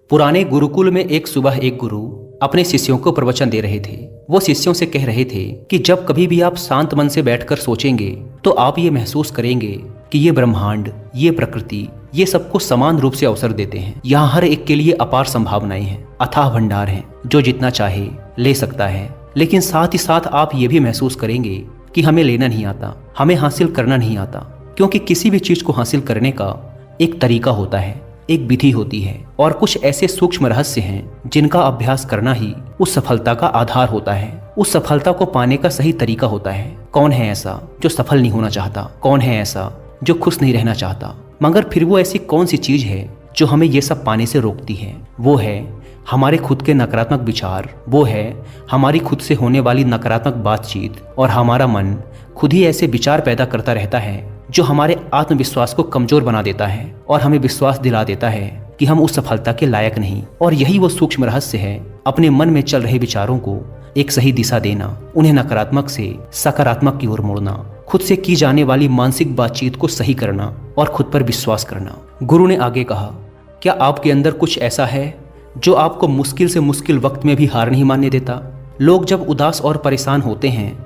पुराने गुरुकुल में एक सुबह एक गुरु अपने शिष्यों को प्रवचन दे रहे थे। वो शिष्यों से कह रहे थे कि जब कभी भी आप शांत मन से बैठकर सोचेंगे तो आप ये महसूस करेंगे कि ये ब्रह्मांड, ये प्रकृति, ये सबको समान रूप से अवसर देते हैं। यहाँ हर एक के लिए अपार संभावनाएं हैं, अथाह भंडार हैं, जो जितना चाहे ले सकता है। लेकिन साथ ही साथ आप ये भी महसूस करेंगे कि हमें लेना नहीं आता, हमें हासिल करना नहीं आता, क्योंकि किसी भी चीज को हासिल करने का एक तरीका होता है, एक विधि होती है और कुछ ऐसे सूक्ष्म रहस्य हैं जिनका अभ्यास करना ही उस सफलता का आधार होता है। उस सफलता को पाने का सही तरीका होता है। कौन है ऐसा जो सफल नहीं होना चाहता? कौन है ऐसा जो खुश नहीं रहना चाहता? मगर फिर वो ऐसी कौन सी चीज है जो हमें ये सब पाने से रोकती है? वो है हमारे खुद के नकारात्मक विचार, वो है हमारी खुद से होने वाली नकारात्मक बातचीत। और हमारा मन खुद ही ऐसे विचार पैदा करता रहता है जो हमारे आत्मविश्वास को कमजोर बना देता है और हमें विश्वास दिला देता है कि हम उस सफलता के लायक नहीं। और यही वो सूक्ष्म रहस्य है, अपने मन में चल रहे विचारों को एक सही दिशा देना, उन्हें नकारात्मक से सकारात्मक की ओर मोड़ना, खुद से की जाने वाली मानसिक बातचीत को सही करना और खुद पर विश्वास करना। गुरु ने आगे कहा, क्या आपके अंदर कुछ ऐसा है जो आपको मुश्किल से मुश्किल वक्त में भी हार नहीं मानने देता? लोग जब उदास और परेशान होते हैं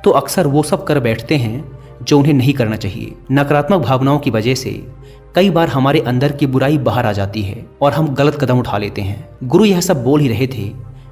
तो अक्सर वो सब कर बैठते हैं जो उन्हें नहीं करना चाहिए। नकारात्मक भावनाओं की वजह से कई बार हमारे अंदर की बुराई बाहर आ जाती है और हम गलत कदम उठा लेते हैं। गुरु यह सब बोल ही रहे थे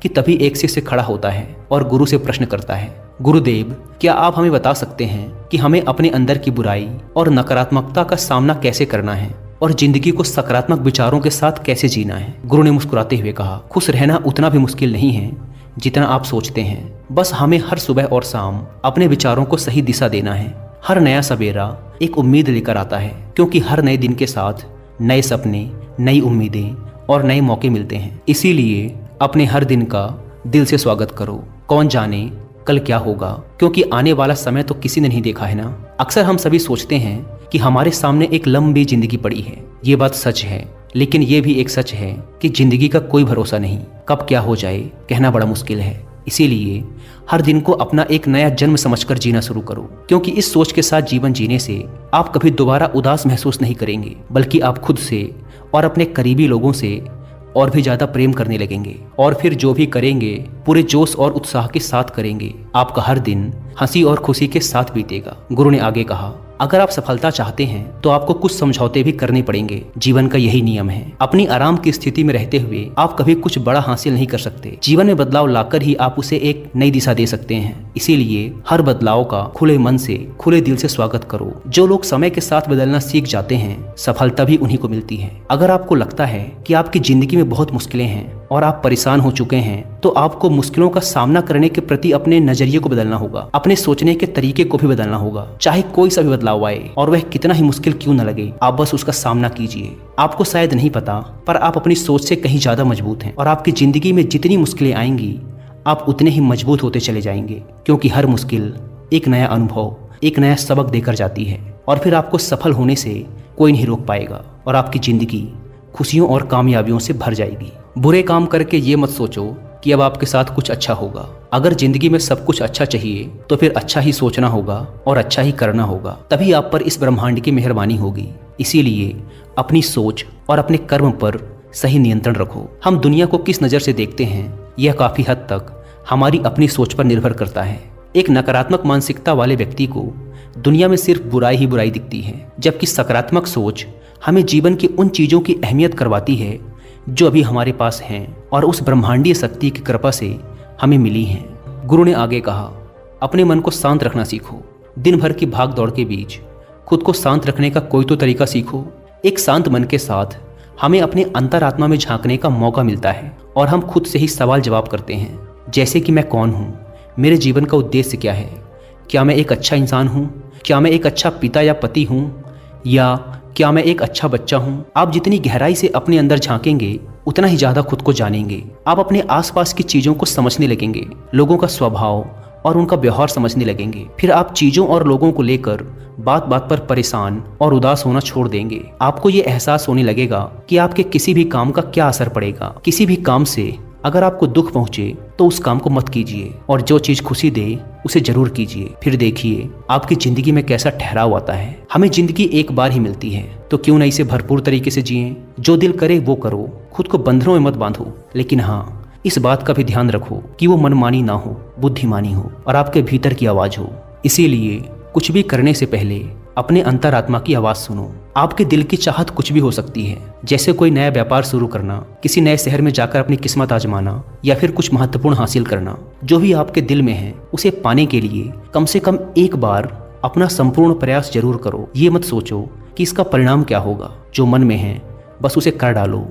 कि तभी एक शिष्य खड़ा होता है और गुरु से प्रश्न करता है, गुरुदेव, क्या आप हमें बता सकते हैं कि हमें अपने अंदर की बुराई और नकारात्मकता का सामना कैसे करना है और जिंदगी को सकारात्मक विचारों के साथ कैसे जीना है? गुरु ने मुस्कुराते हुए कहा, खुश रहना उतना भी मुश्किल नहीं है जितना आप सोचते हैं। बस हमें हर सुबह और शाम अपने विचारों को सही दिशा देना है। हर नया सवेरा एक उम्मीद लेकर आता है, क्योंकि हर नए दिन के साथ नए सपने, नई उम्मीदें और नए मौके मिलते हैं। इसीलिए अपने हर दिन का दिल से स्वागत करो। कौन जाने कल क्या होगा, क्योंकि आने वाला समय तो किसी ने नहीं देखा है ना। अक्सर हम सभी सोचते हैं कि हमारे सामने एक लंबी जिंदगी पड़ी है। ये बात सच है, लेकिन ये भी एक सच है कि जिंदगी का कोई भरोसा नहीं, कब क्या हो जाए कहना बड़ा मुश्किल है। इसीलिए हर दिन को अपना एक नया जन्म समझकर जीना शुरू करो, क्योंकि इस सोच के साथ जीवन जीने से आप कभी दोबारा उदास महसूस नहीं करेंगे, बल्कि आप खुद से और अपने करीबी लोगों से और भी ज्यादा प्रेम करने लगेंगे। और फिर जो भी करेंगे पूरे जोश और उत्साह के साथ करेंगे। आपका हर दिन हंसी और खुशी के साथ बीतेगा। गुरु ने आगे कहा, अगर आप सफलता चाहते हैं तो आपको कुछ समझौते भी करने पड़ेंगे। जीवन का यही नियम है। अपनी आराम की स्थिति में रहते हुए आप कभी कुछ बड़ा हासिल नहीं कर सकते। जीवन में बदलाव लाकर ही आप उसे एक नई दिशा दे सकते हैं। इसीलिए हर बदलाव का खुले मन से, खुले दिल से स्वागत करो। जो लोग समय के साथ बदलना सीख जाते हैं, सफलता भी उन्हीं को मिलती है। अगर आपको लगता है कि आपकी जिंदगी में बहुत मुश्किलें हैं और आप परेशान हो चुके हैं, तो आपको मुश्किलों का सामना करने के प्रति अपने नजरिए को बदलना होगा, अपने सोचने के तरीके को भी बदलना होगा। चाहे कोई सा भी बदलाव आए और वह कितना ही मुश्किल क्यों न लगे, आप बस उसका सामना कीजिए। आपको शायद नहीं पता, पर आप अपनी सोच से कहीं ज्यादा मजबूत हैं और आपकी जिंदगी में जितनी मुश्किलें आएंगी आप उतने ही मजबूत होते चले जाएंगे, क्योंकि हर मुश्किल एक नया अनुभव, एक नया सबक देकर जाती है। और फिर आपको सफल होने से कोई नहीं रोक पाएगा और आपकी जिंदगी खुशियों और कामयाबियों से भर जाएगी। बुरे काम करके ये मत सोचो कि अब आपके साथ कुछ अच्छा होगा। अगर जिंदगी में सब कुछ अच्छा चाहिए तो फिर अच्छा ही सोचना होगा और अच्छा ही करना होगा, तभी आप पर इस ब्रह्मांड की मेहरबानी होगी। इसीलिए अपनी सोच और अपने कर्म पर सही नियंत्रण रखो। हम दुनिया को किस नज़र से देखते हैं, यह काफी हद तक हमारी अपनी सोच पर निर्भर करता है। एक नकारात्मक मानसिकता वाले व्यक्ति को दुनिया में सिर्फ बुराई ही बुराई दिखती है, जबकि सकारात्मक सोच हमें जीवन की उन चीजों की अहमियत करवाती है जो अभी हमारे पास हैं और उस ब्रह्मांडीय शक्ति की कृपा से हमें मिली हैं। गुरु ने आगे कहा, अपने मन को शांत रखना सीखो। दिन भर की भाग दौड़ के बीच खुद को शांत रखने का कोई तो तरीका सीखो। एक शांत मन के साथ हमें अपने अंतरात्मा में झांकने का मौका मिलता है और हम खुद से ही सवाल जवाब करते हैं, जैसे कि मैं कौन हूँ, मेरे जीवन का उद्देश्य क्या है, क्या मैं एक अच्छा इंसान हूँ, क्या मैं एक अच्छा पिता या पति हूँ, या क्या मैं एक अच्छा बच्चा हूँ। आप जितनी गहराई से अपने अंदर झांकेंगे उतना ही ज्यादा खुद को जानेंगे। आप अपने आसपास की चीजों को समझने लगेंगे, लोगों का स्वभाव और उनका व्यवहार समझने लगेंगे। फिर आप चीजों और लोगों को लेकर बात बात पर परेशान और उदास होना छोड़ देंगे। आपको ये एहसास होने लगेगा कि आपके किसी भी काम का क्या असर पड़ेगा। किसी भी काम से अगर आपको दुख पहुंचे तो उस काम को मत कीजिए, और जो चीज खुशी दे उसे जरूर कीजिए। फिर देखिए आपकी जिंदगी में कैसा ठहराव आता है। हमें जिंदगी एक बार ही मिलती है, तो क्यों न इसे भरपूर तरीके से जिए। जो दिल करे वो करो, खुद को बंधनों में मत बांधो, लेकिन हाँ, इस बात का भी ध्यान रखो कि वो मनमानी ना हो, बुद्धिमानी हो और आपके भीतर की आवाज हो। इसीलिए कुछ भी करने से पहले अपने अंतरात्मा की आवाज सुनो। आपके दिल की चाहत कुछ भी हो सकती है, जैसे कोई नया व्यापार शुरू करना, किसी नए शहर में जाकर अपनी किस्मत आजमाना या फिर कुछ महत्वपूर्ण हासिल करना। जो भी आपके दिल में है उसे पाने के लिए कम से कम एक बार अपना संपूर्ण प्रयास जरूर करो। ये मत सोचो कि इसका परिणाम क्या होगा। जो मन में है बस उसे कर डालो।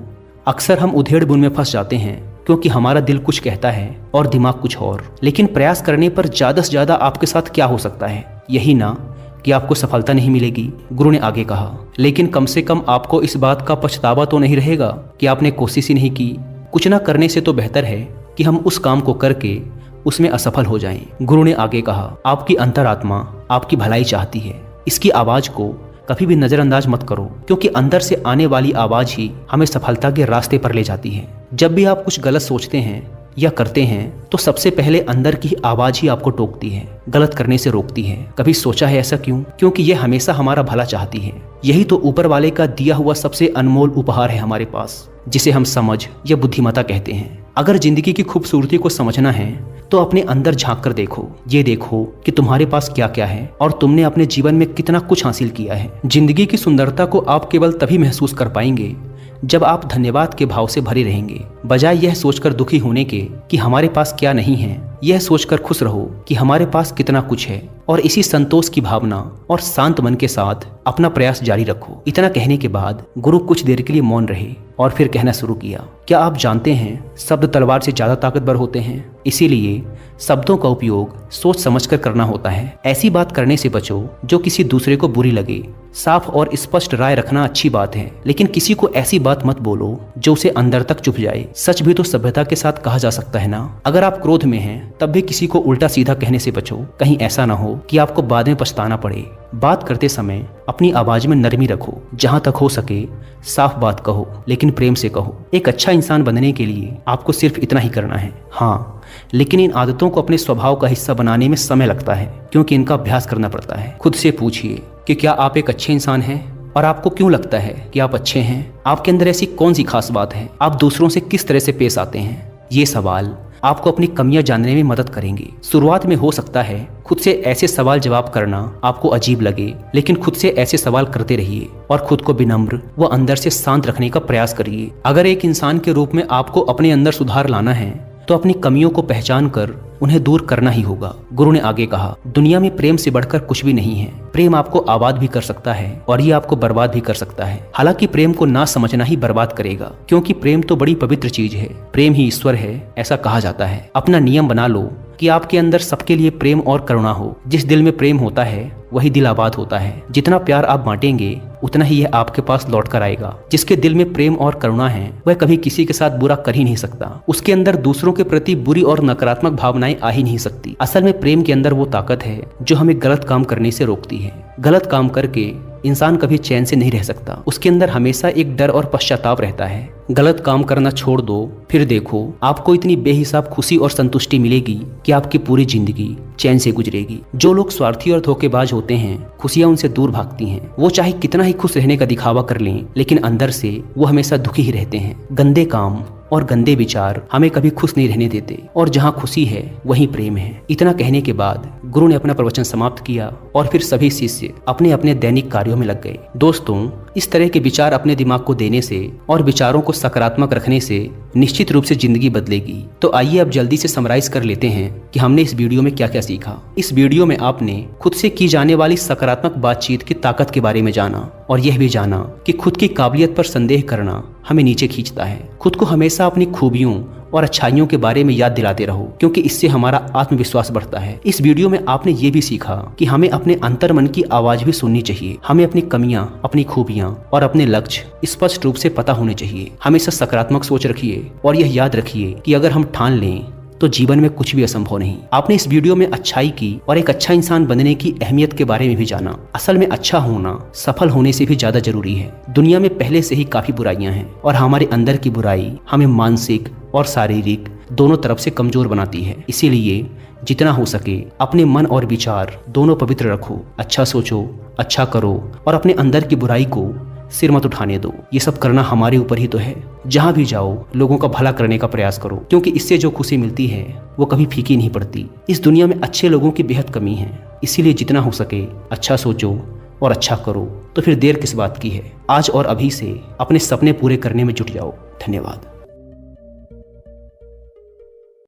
अक्सर हम उधेड़ बुन में फंस जाते हैं क्योंकि हमारा दिल कुछ कहता है और दिमाग कुछ और। लेकिन प्रयास करने पर ज्यादा से ज्यादा आपके साथ क्या हो सकता है, यही ना कि आपको सफलता नहीं मिलेगी, गुरु ने आगे कहा। लेकिन कम से कम आपको इस बात का पछतावा तो नहीं रहेगा कि आपने कोशिश ही नहीं की। कुछ ना करने से तो बेहतर है कि हम उस काम को करके उसमें असफल हो जाएं। गुरु ने आगे कहा, आपकी अंतरात्मा आपकी भलाई चाहती है। इसकी आवाज को कभी भी नजरअंदाज मत करो, क्योंकि अंदर से आने वाली आवाज ही हमें सफलता के रास्ते पर ले जाती है। जब भी आप कुछ गलत सोचते हैं या करते हैं तो सबसे पहले अंदर की आवाज ही आपको टोकती है, गलत करने से रोकती है। कभी सोचा है ऐसा क्यों? क्योंकि ये हमेशा हमारा भला चाहती है। यही तो ऊपर वाले का दिया हुआ सबसे अनमोल उपहार है हमारे पास, जिसे हम समझ या बुद्धिमत्ता कहते हैं। अगर जिंदगी की खूबसूरती को समझना है तो अपने अंदर झांक कर देखो। ये देखो कि तुम्हारे पास क्या क्या है और तुमने अपने जीवन में कितना कुछ हासिल किया है। जिंदगी की सुंदरता को आप केवल तभी महसूस कर पाएंगे जब आप धन्यवाद के भाव से भरे रहेंगे, बजाय यह सोचकर दुखी होने के कि हमारे पास क्या नहीं है। यह सोचकर खुश रहो कि हमारे पास कितना कुछ है, और इसी संतोष की भावना और शांत मन के साथ अपना प्रयास जारी रखो। इतना कहने के बाद गुरु कुछ देर के लिए मौन रहे और फिर कहना शुरू किया, क्या आप जानते हैं शब्द तलवार से ज्यादा ताकतवर होते हैं? इसीलिए शब्दों का उपयोग सोच समझकर करना होता है। ऐसी बात करने से बचो जो किसी दूसरे को बुरी लगे। साफ और स्पष्ट राय रखना अच्छी बात है, लेकिन किसी को ऐसी बात मत बोलो जो उसे अंदर तक चुभ जाए। सच भी तो सभ्यता के साथ कहा जा सकता है ना। अगर आप क्रोध में हैं तब भी किसी को उल्टा सीधा कहने से बचो, कहीं ऐसा ना हो कि आपको बाद में पछताना पड़े। बात करते समय अपनी आवाज में नरमी रखो। जहां तक हो सके साफ बात कहो, लेकिन प्रेम से कहो। एक अच्छा इंसान बनने के लिए आपको सिर्फ इतना ही करना है। हाँ, लेकिन इन आदतों को अपने स्वभाव का हिस्सा बनाने में समय लगता है, क्योंकि इनका अभ्यास करना पड़ता है। खुद से पूछिए कि क्या आप एक अच्छे इंसान हैं, और आपको क्यों लगता है कि आप अच्छे हैं? आपके अंदर ऐसी कौन सी खास बात है? आप दूसरों से किस तरह से पेश आते हैं? ये सवाल आपको अपनी कमियां जानने में मदद करेंगे। शुरुआत में हो सकता है खुद से ऐसे सवाल जवाब करना आपको अजीब लगे, लेकिन खुद से ऐसे सवाल करते रहिए और खुद को विनम्र व अंदर से शांत रखने का प्रयास करिए। अगर एक इंसान के रूप में आपको अपने अंदर सुधार लाना है तो अपनी कमियों को पहचान कर उन्हें दूर करना ही होगा। गुरु ने आगे कहा, दुनिया में प्रेम से बढ़कर कुछ भी नहीं है। प्रेम आपको आबाद भी कर सकता है और ये आपको बर्बाद भी कर सकता है। हालांकि प्रेम को ना समझना ही बर्बाद करेगा, क्योंकि प्रेम तो बड़ी पवित्र चीज है। प्रेम ही ईश्वर है, ऐसा कहा जाता है। अपना नियम बना लो कि आपके अंदर सबके लिए प्रेम और करुणा हो। जिस दिल में प्रेम होता है वही दिल आबाद होता है। जितना प्यार आप बांटेंगे उतना ही यह आपके पास लौट कर आएगा। जिसके दिल में प्रेम और करुणा है वह कभी किसी के साथ बुरा कर ही नहीं सकता। उसके अंदर दूसरों के प्रति बुरी और नकारात्मक भावनाएं आ ही नहीं सकती। असल में प्रेम के अंदर वो ताकत है जो हमें गलत काम करने से रोकती है। गलत काम करके इंसान कभी चैन से नहीं रह सकता। उसके अंदर हमेशा एक डर और पश्चाताप रहता है। गलत काम करना छोड़ दो, फिर देखो आपको इतनी बेहिसाब खुशी और संतुष्टि मिलेगी कि आपकी पूरी जिंदगी चैन से गुजरेगी। जो लोग स्वार्थी और धोखेबाज होते हैं, खुशियां उनसे दूर भागती हैं। वो चाहे कितना ही खुश रहने का दिखावा कर लें, लेकिन अंदर से वो हमेशा दुखी ही रहते हैं। गंदे काम और गंदे विचार हमें कभी खुश नहीं रहने देते, और जहाँ खुशी है वहीं प्रेम है। इतना कहने के बाद गुरु ने अपना प्रवचन समाप्त किया और फिर सभी शिष्य अपने अपने दैनिक कार्यों में लग गए। दोस्तों, इस तरह के विचार अपने दिमाग को देने से और विचारों को सकारात्मक रखने से निश्चित रूप से जिंदगी बदलेगी। तो आइए अब जल्दी से समराइज कर लेते हैं कि हमने इस वीडियो में क्या क्या सीखा। इस वीडियो में आपने खुद से की जाने वाली सकारात्मक बातचीत की ताकत के बारे में जाना, और यह भी जाना कि खुद की काबिलियत पर संदेह करना हमें नीचे खींचता है। खुद को हमेशा अपनी खूबियों और अच्छाइयों के बारे में याद दिलाते रहो, क्योंकि इससे हमारा आत्मविश्वास बढ़ता है। इस वीडियो में आपने ये भी सीखा कि हमें अपने अंतर मन की आवाज भी सुननी चाहिए। हमें अपनी कमियां, अपनी खूबियां और अपने लक्ष्य स्पष्ट रूप से पता होने चाहिए। हमेशा सकारात्मक सोच रखिए और यह याद रखिए कि अगर हम ठान लें तो जीवन में कुछ भी असंभव नहीं। आपने इस वीडियो में अच्छाई की और एक अच्छा इंसान बनने की अहमियत के बारे में भी जाना। असल में अच्छा होना सफल होने से भी ज्यादा जरूरी है। दुनिया में पहले से ही काफी बुराइयां हैं, और हमारे अंदर की बुराई हमें मानसिक और शारीरिक दोनों तरफ से कमजोर बनाती है। इसीलिए जितना हो सके अपने मन और विचार दोनों पवित्र रखो, अच्छा सोचो, अच्छा करो और अपने अंदर की बुराई को सिर मत उठाने दो। ये सब करना हमारे ऊपर ही तो है। जहाँ भी जाओ लोगों का भला करने का प्रयास करो, क्योंकि इससे जो खुशी मिलती है वो कभी फीकी नहीं पड़ती। इस दुनिया में अच्छे लोगों की बेहद कमी है, इसीलिए जितना हो सके अच्छा सोचो और अच्छा करो। तो फिर देर किस बात की है, आज और अभी से अपने सपने पूरे करने में जुट जाओ। धन्यवाद।